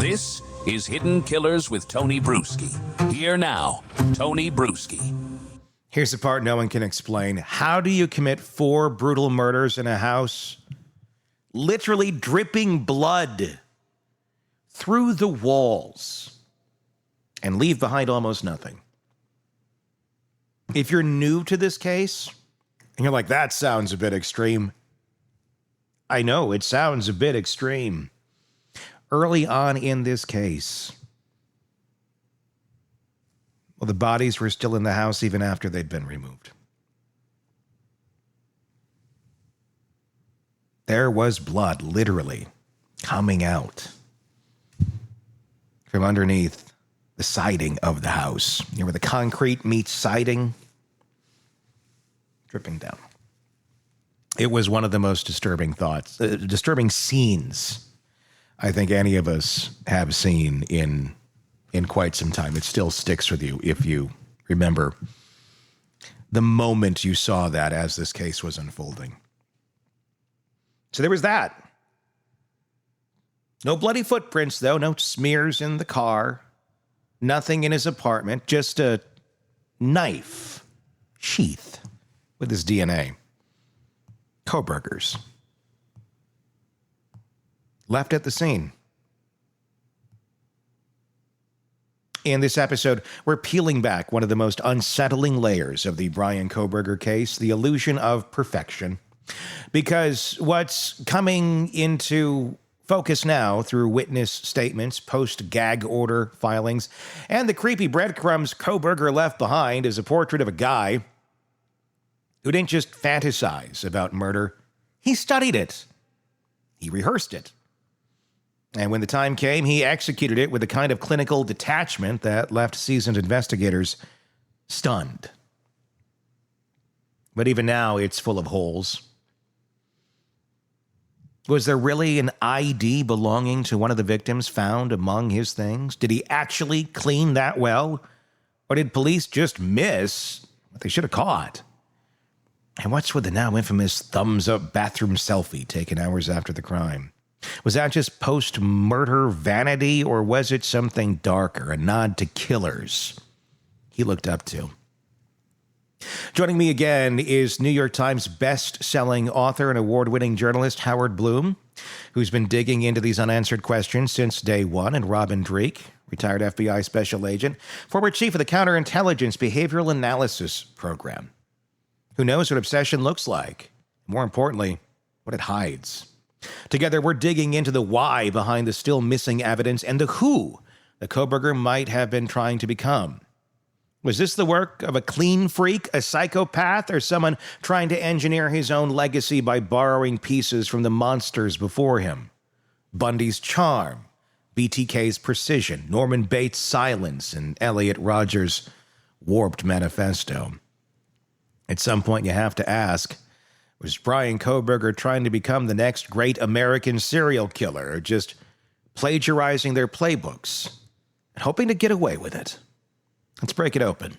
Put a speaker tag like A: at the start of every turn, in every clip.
A: This is Hidden Killers with Tony Bruschi. Here now, Tony Bruschi.
B: Here's the part no one can explain. How do you commit 4 brutal murders in a house? Literally dripping blood through the walls and leave behind almost nothing. If you're new to this case, and you're like, that sounds a bit extreme. I know, it sounds a bit extreme. Early on in this case, well, the bodies were still in the house even after they'd been removed. There was blood literally coming out from underneath the siding of the house. You know, where the concrete meets siding, dripping down. It was one of the most disturbing scenes I think any of us have seen in quite some time. It still sticks with you if you remember the moment you saw that as this case was unfolding. So there was that. No bloody footprints, though. No smears in the car. Nothing in his apartment. Just a knife sheath with his DNA. Kohberger's. Left at the scene. In this episode, we're peeling back one of the most unsettling layers of the Bryan Kohberger case, the illusion of perfection. Because what's coming into focus now through witness statements, post-gag order filings, and the creepy breadcrumbs Kohberger left behind is a portrait of a guy who didn't just fantasize about murder. He studied it. He rehearsed it. And when the time came, he executed it with a kind of clinical detachment that left seasoned investigators stunned. But even now, it's full of holes. Was there really an ID belonging to one of the victims found among his things? Did he actually clean that well? Or did police just miss what they should have caught? And what's with the now infamous thumbs-up bathroom selfie taken hours after the crime? Was that just post-murder vanity, or was it something darker, a nod to killers he looked up to? Joining me again is New York Times best-selling author and award-winning journalist Howard Blum, who's been digging into these unanswered questions since day one, and Robin Dreeke, retired FBI special agent, former chief of the Counterintelligence Behavioral Analysis Program, who knows what obsession looks like, more importantly, what it hides. Together, we're digging into the why behind the still missing evidence and the who that Kohberger might have been trying to become. Was this the work of a clean freak, a psychopath, or someone trying to engineer his own legacy by borrowing pieces from the monsters before him? Bundy's charm, BTK's precision, Norman Bates' silence, and Elliot Rodgers' warped manifesto. At some point, you have to ask, was Bryan Kohberger trying to become the next great American serial killer, or just plagiarizing their playbooks and hoping to get away with it? Let's break it open.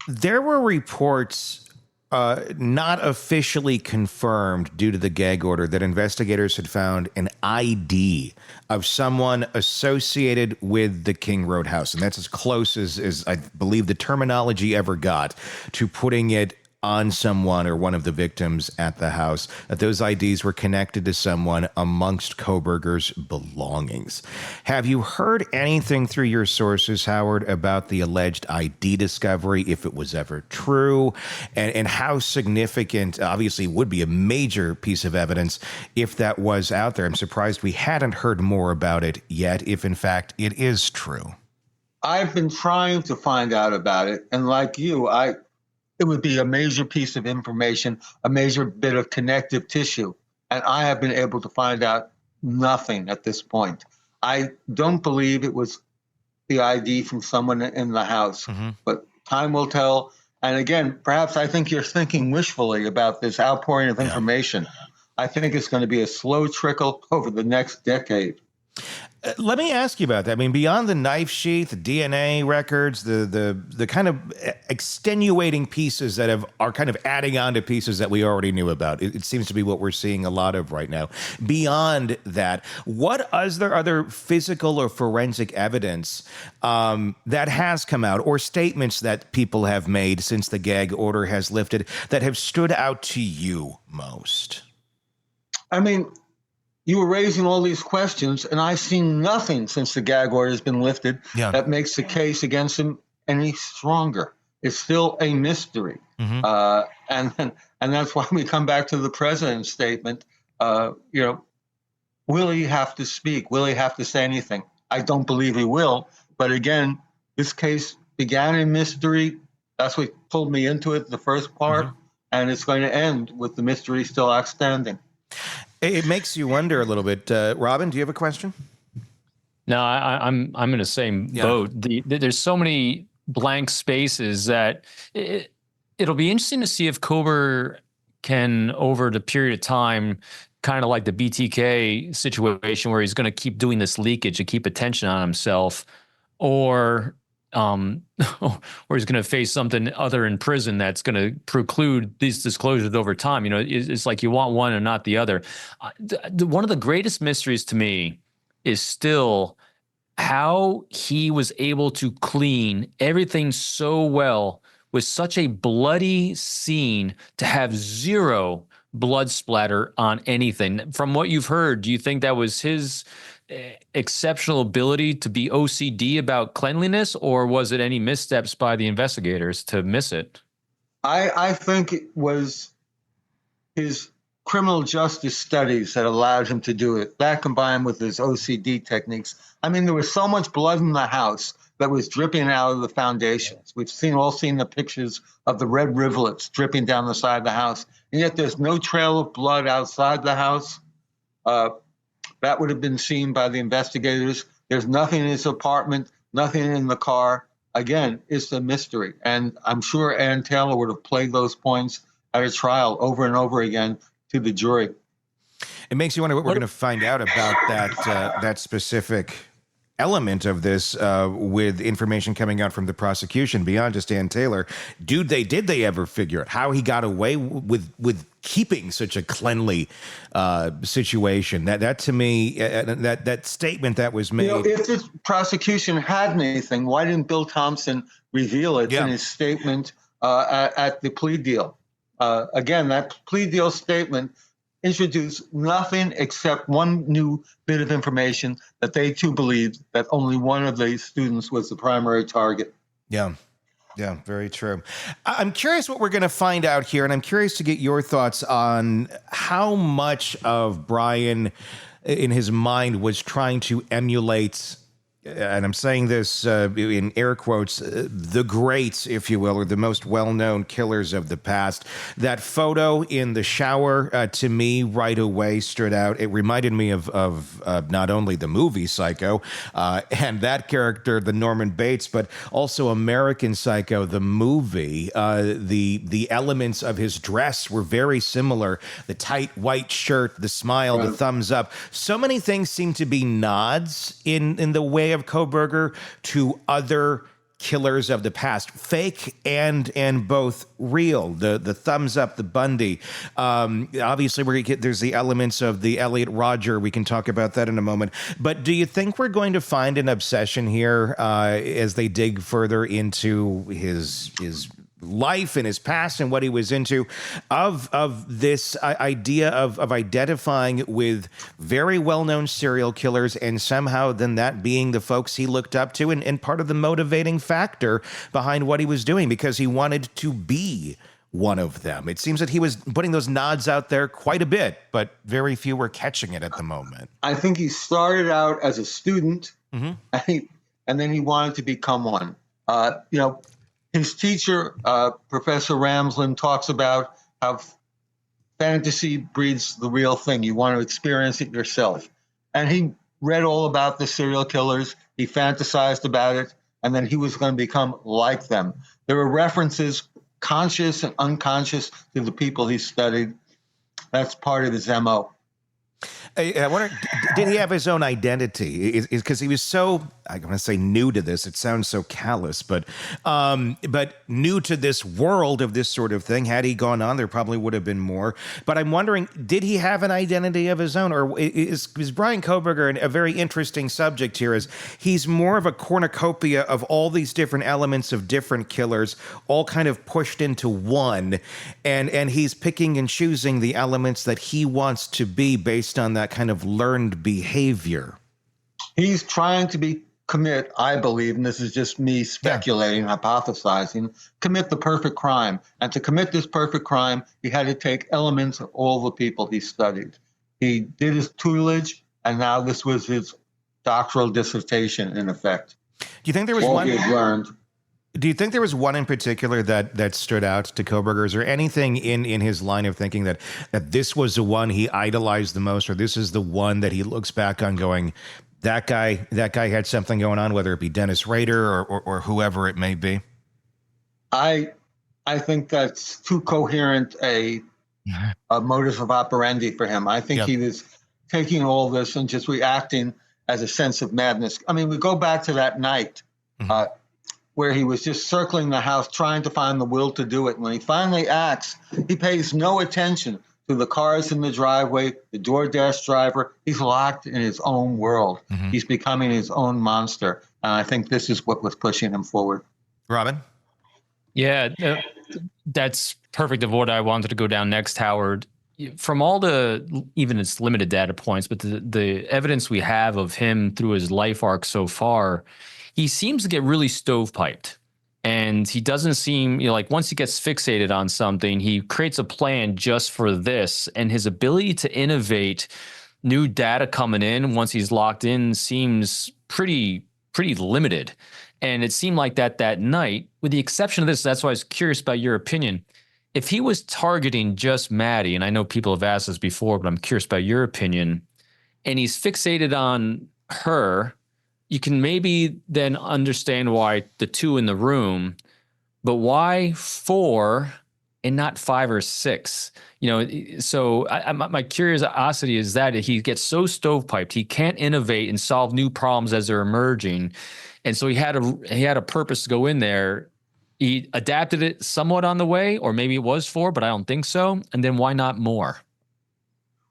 B: There were reports, not officially confirmed due to the gag order, that investigators had found an ID of someone associated with the King Road house. And that's as close as I believe the terminology ever got to putting it on someone or one of the victims at the house, that those IDs were connected to someone amongst Kohberger's belongings. Have you heard anything through your sources, Howard, about the alleged ID discovery, if it was ever true, and how significant, obviously, would be a major piece of evidence if that was out there? I'm surprised we hadn't heard more about it yet, if in fact it is true.
C: I've been trying to find out about it, and like you, it would be a major piece of information, a major bit of connective tissue. And I have been able to find out nothing at this point. I don't believe it was the ID from someone in the house, but time will tell. And again, perhaps I think you're thinking wishfully about this outpouring of information. I think it's going to be a slow trickle over the next decade.
B: Let me ask you about that. I mean, beyond the knife sheath, the DNA records, the kind of extenuating pieces that are kind of adding on to pieces that we already knew about. It seems to be what we're seeing a lot of right now. Beyond that, what is there other physical or forensic evidence that has come out, or statements that people have made since the gag order has lifted, that have stood out to you most?
C: I mean, you were raising all these questions, and I've seen nothing since the gag order has been lifted that makes the case against him any stronger. It's still a mystery. And that's why we come back to the president's statement. Will he have to speak? Will he have to say anything? I don't believe he will. But again, this case began in mystery. That's what pulled me into it, the first part. And it's going to end with the mystery still outstanding.
B: It makes you wonder a little bit. Robin, do you have a question?
D: No, I'm in the same boat. There's so many blank spaces that it'll be interesting to see if Kohberger can, over the period of time, kind of like the BTK situation where he's going to keep doing this leakage to keep attention on himself, or he's going to face something other in prison that's going to preclude these disclosures over time. It's like you want one and not the other. One of the greatest mysteries to me is still how he was able to clean everything so well with such a bloody scene to have zero blood splatter on anything. From what you've heard, do you think that was his exceptional ability to be OCD about cleanliness, or was it any missteps by the investigators to miss it?
C: I think it was his criminal justice studies that allowed him to do it. That combined with his OCD techniques. I mean, there was so much blood in the house that was dripping out of the foundations. We've all seen the pictures of the red rivulets dripping down the side of the house, and yet there's no trail of blood outside the house. That would have been seen by the investigators. There's nothing in his apartment, nothing in the car. Again, it's a mystery. And I'm sure Ann Taylor would have played those points at a trial over and over again to the jury.
B: It makes you wonder what we're going to find out about that specific element of this with information coming out from the prosecution beyond just Ann Taylor. Did they ever figure out how he got away with keeping such a cleanly situation? That to me, that statement that was made.
C: If the prosecution had anything, why didn't Bill Thompson reveal it in his statement at the plea deal? Again, that plea deal statement introduced nothing except one new bit of information that they too believed that only one of the students was the primary target.
B: Yeah, very true. I'm curious what we're going to find out here, and I'm curious to get your thoughts on how much of Bryan in his mind was trying to emulate, and I'm saying this in air quotes, the greats, if you will, or the most well-known killers of the past. That photo in the shower, to me, right away stood out. It reminded me of not only the movie Psycho and that character, the Norman Bates, but also American Psycho, the movie. The elements of his dress were very similar. The tight white shirt, the smile, the thumbs up. So many things seem to be nods in the way of Kohberger to other killers of the past, fake and both real. The thumbs up, the Bundy. Obviously, there's the elements of the Elliot Rodger. We can talk about that in a moment. But do you think we're going to find an obsession here as they dig further into his life and his past and what he was into, of this idea of identifying with very well-known serial killers, and somehow then that being the folks he looked up to, and part of the motivating factor behind what he was doing, because he wanted to be one of them? It seems that he was putting those nods out there quite a bit, but very few were catching it at the moment.
C: I think he started out as a student, and then he wanted to become one. His teacher, Professor Ramsland, talks about how fantasy breeds the real thing. You want to experience it yourself. And he read all about the serial killers. He fantasized about it, and then he was going to become like them. There were references, conscious and unconscious, to the people he studied. That's part of his MO.
B: I wonder, did he have his own identity? Because he was so, I'm going to say new to this. It sounds so callous, but new to this world of this sort of thing. Had he gone on, there probably would have been more. But I'm wondering, did he have an identity of his own? Or is Bryan Kohberger a very interesting subject here? Is he's more of a cornucopia of all these different elements of different killers, all kind of pushed into one, and he's picking and choosing the elements that he wants to be based on that kind of learned behavior.
C: He's trying to commit, I believe, and this is just me speculating, hypothesizing, commit the perfect crime. And to commit this perfect crime, he had to take elements of all the people he studied. He did his tutelage, and now this was his doctoral dissertation, in effect.
B: Do you think there was
C: all he had learned.
B: Do you think there was one in particular that stood out to Kohberger? Is there anything in his line of thinking that this was the one he idolized the most, or this is the one that he looks back on going, that guy had something going on, whether it be Dennis Rader or whoever it may be?
C: I think that's too coherent a modus of operandi for him. I think he was taking all this and just reacting as a sense of madness. I mean, we go back to that night. Where he was just circling the house trying to find the will to do it. When he finally acts, he pays no attention to the cars in the driveway, the DoorDash driver. He's locked in his own world. He's becoming his own monster. And I think this is what was pushing him forward.
B: Robin?
D: Yeah, that's perfect of what I wanted to go down next, Howard. From all the, even its limited data points, but the evidence we have of him through his life arc so far, he seems to get really stovepiped, and he doesn't seem, like once he gets fixated on something, he creates a plan just for this, and his ability to innovate new data coming in once he's locked in seems pretty limited. And it seemed like that night, with the exception of this, that's why I was curious about your opinion. If he was targeting just Maddie, and I know people have asked this before, but I'm curious about your opinion, and he's fixated on her, you can maybe then understand why the two in the room, but why 4 and not 5 or 6? So my curiosity is that he gets so stovepiped, he can't innovate and solve new problems as they're emerging. And so he had a purpose to go in there. He adapted it somewhat on the way, or maybe it was 4, but I don't think so. And then why not more?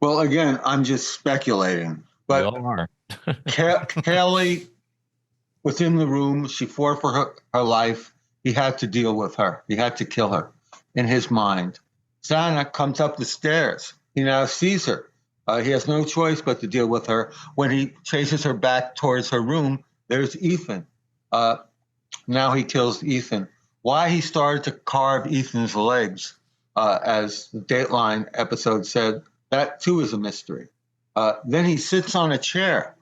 C: Well, again, I'm just speculating. But
D: we all are.
C: Kelly was in the room. She fought for her life. He had to deal with her. He had to kill her in his mind. Santa comes up the stairs. He now sees her. He has no choice but to deal with her. When he chases her back towards her room, there's Ethan. Now he kills Ethan. Why he started to carve Ethan's legs, as the Dateline episode said, that too is a mystery. Then he sits on a chair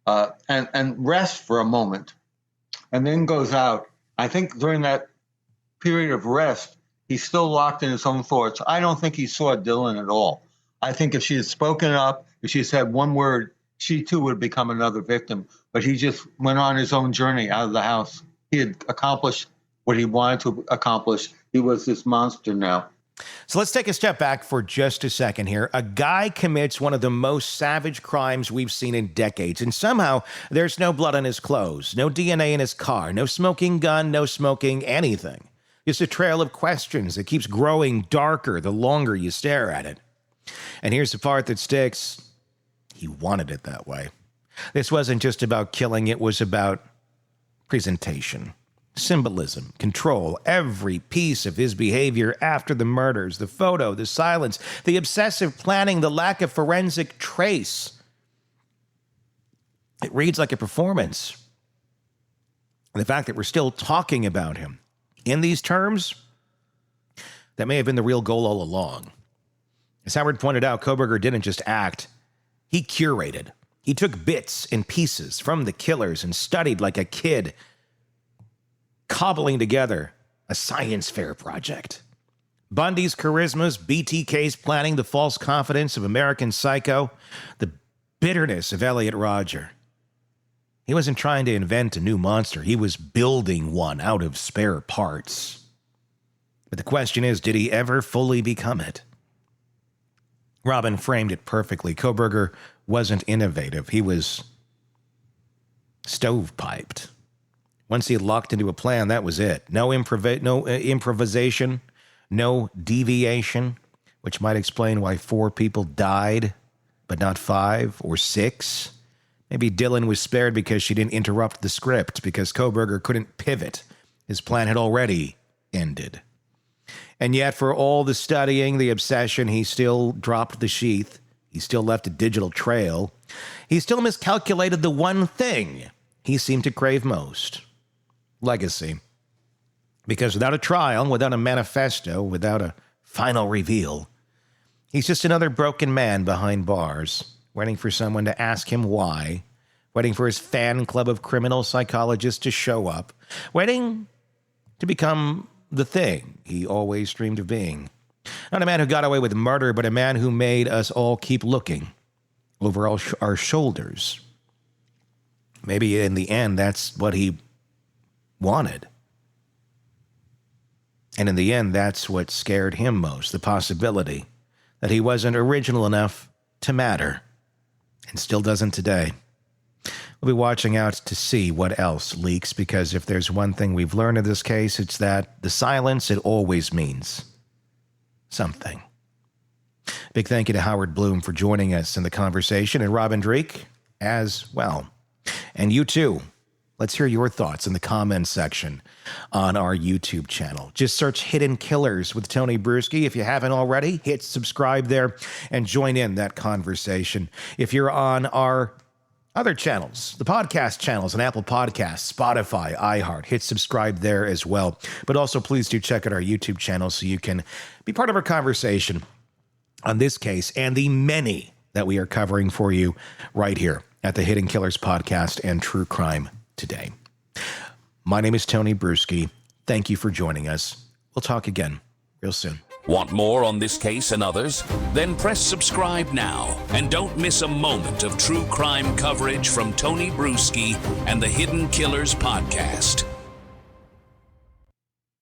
C: and rests for a moment and then goes out. I think during that period of rest, he's still locked in his own thoughts. I don't think he saw Dylan at all. I think if she had spoken up, if she said one word, she too would become another victim. But he just went on his own journey out of the house. He had accomplished what he wanted to accomplish. He was this monster now.
B: So let's take a step back for just a second here. A guy commits one of the most savage crimes we've seen in decades, and somehow there's no blood on his clothes, no DNA in his car, no smoking gun, no smoking anything. Just a trail of questions that keeps growing darker the longer you stare at it. And here's the part that sticks. He wanted it that way. This wasn't just about killing, it was about presentation. Symbolism, control, every piece of his behavior after the murders, the photo, the silence, the obsessive planning, the lack of forensic trace. It reads like a performance. And the fact that we're still talking about him in these terms, that may have been the real goal all along. As Howard pointed out, Kohberger didn't just act, he curated. He took bits and pieces from the killers and studied like a kid, cobbling together a science fair project. Bundy's charismas, BTK's planning, the false confidence of American Psycho, the bitterness of Elliot Rodger. He wasn't trying to invent a new monster. He was building one out of spare parts. But the question is, did he ever fully become it? Robin framed it perfectly. Kohberger wasn't innovative. He was stovepiped. Once he locked into a plan, that was it. No improvisation, no deviation, which might explain why 4 people died, but not 5 or 6. Maybe Dylan was spared because she didn't interrupt the script, because Kohberger couldn't pivot. His plan had already ended. And yet, for all the studying, the obsession, he still dropped the sheath. He still left a digital trail. He still miscalculated the one thing he seemed to crave most: legacy. Because without a trial, without a manifesto, without a final reveal, he's just another broken man behind bars, waiting for someone to ask him why, waiting for his fan club of criminal psychologists to show up, waiting to become the thing he always dreamed of being. Not a man who got away with murder, but a man who made us all keep looking over our shoulders. Maybe in the end, that's what he wanted. And in the end, that's what scared him most, the possibility that he wasn't original enough to matter, and still doesn't today. We'll be watching out to see what else leaks, because if there's one thing we've learned in this case, it's that the silence, it always means something. Big thank you to Howard Blum for joining us in the conversation, and Robin Dreeke as well. And you too. Let's hear your thoughts in the comments section on our YouTube channel. Just search Hidden Killers with Tony Bruschi. If you haven't already, hit subscribe there and join in that conversation. If you're on our other channels, the podcast channels on Apple Podcasts, Spotify, iHeart, hit subscribe there as well. But also please do check out our YouTube channel so you can be part of our conversation on this case and the many that we are covering for you right here at the Hidden Killers Podcast and True Crime Today. My name is Tony Bruschi. Thank you for joining us. We'll talk again real soon.
A: Want more on this case and others? Then press subscribe now and don't miss a moment of true crime coverage from Tony Bruschi and the Hidden Killers Podcast.